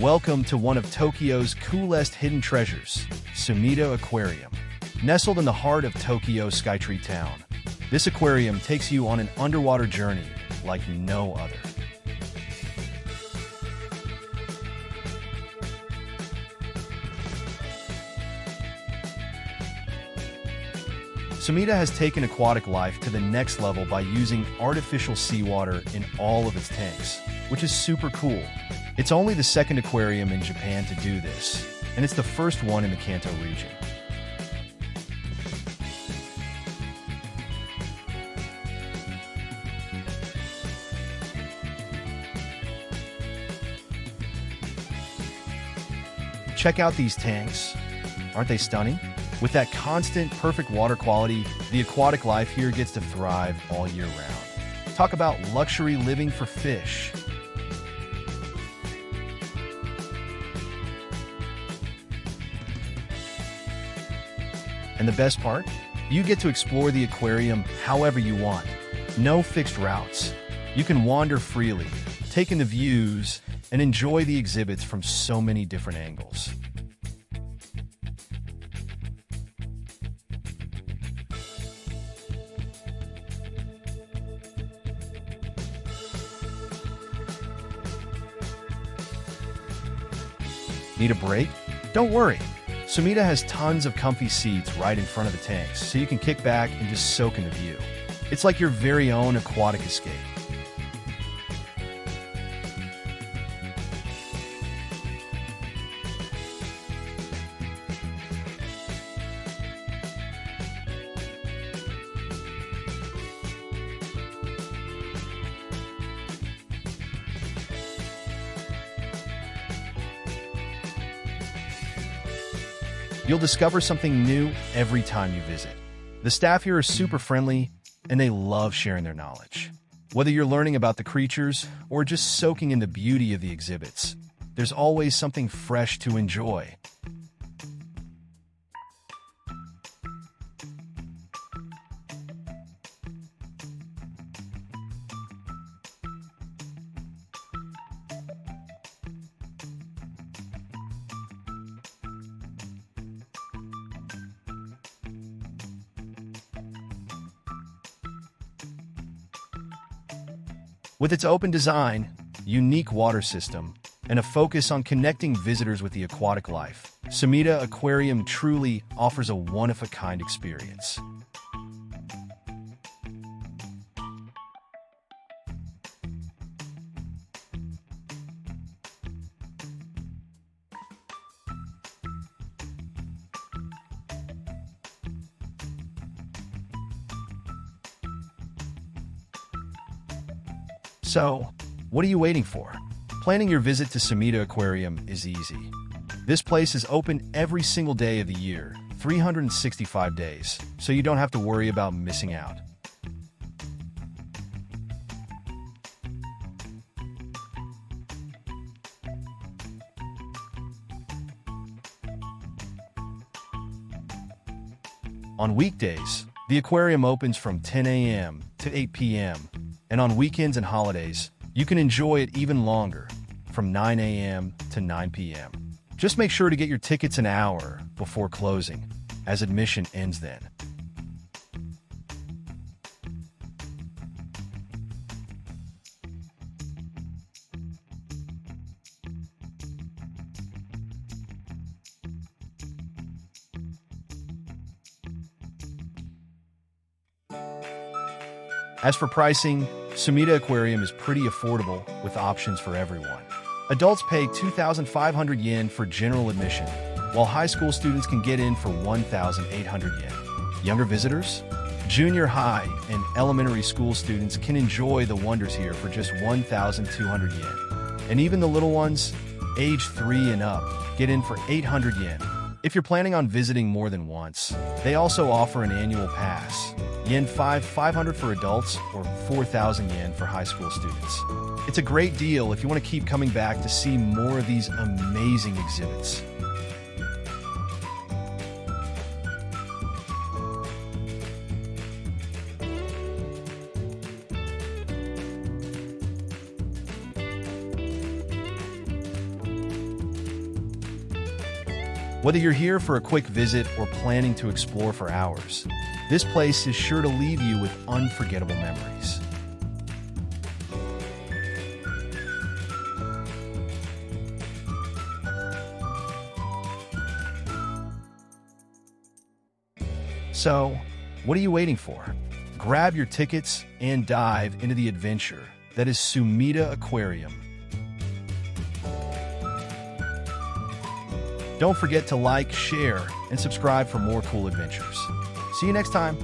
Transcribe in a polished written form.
Welcome to one of Tokyo's coolest hidden treasures, Sumida Aquarium. Nestled in the heart of Tokyo Skytree Town, this aquarium takes you on an underwater journey like no other. Sumida has taken aquatic life to the next level by using artificial seawater in all of its tanks, which is super cool. It's only the second aquarium in Japan to do this, and it's the first one in the Kanto region. Check out these tanks. Aren't they stunning? With that constant, perfect water quality, the aquatic life here gets to thrive all year round. Talk about luxury living for fish. And the best part? You get to explore the aquarium however you want. No fixed routes. You can wander freely, take in the views, and enjoy the exhibits from so many different angles. Need a break? Don't worry. Sumida has tons of comfy seats right in front of the tanks, so you can kick back and just soak in the view. It's like your very own aquatic escape. You'll discover something new every time you visit. The staff here are super friendly, and they love sharing their knowledge. Whether you're learning about the creatures or just soaking in the beauty of the exhibits, there's always something fresh to enjoy. With its open design, unique water system, and a focus on connecting visitors with the aquatic life, Sumida Aquarium truly offers a one-of-a-kind experience. So, what are you waiting for? Planning your visit to Sumida Aquarium is easy. This place is open every single day of the year, 365 days, so you don't have to worry about missing out. On weekdays, the aquarium opens from 10 a.m. to 8 p.m., and on weekends and holidays, you can enjoy it even longer, from 9 a.m. to 9 p.m. Just make sure to get your tickets an hour before closing, as admission ends then. As for pricing, Sumida Aquarium is pretty affordable with options for everyone. Adults pay 2,500 yen for general admission, while high school students can get in for 1,800 yen. Younger visitors, junior high, and elementary school students can enjoy the wonders here for just 1,200 yen. And even the little ones, age 3 and up, get in for 800 yen. If you're planning on visiting more than once, they also offer an annual pass. Yen 500 for adults or 4,000 yen for high school students. It's a great deal if you want to keep coming back to see more of these amazing exhibits. Whether you're here for a quick visit or planning to explore for hours, this place is sure to leave you with unforgettable memories. So, what are you waiting for? Grab your tickets and dive into the adventure that is Sumida Aquarium. Don't forget to like, share, and subscribe for more cool adventures. See you next time.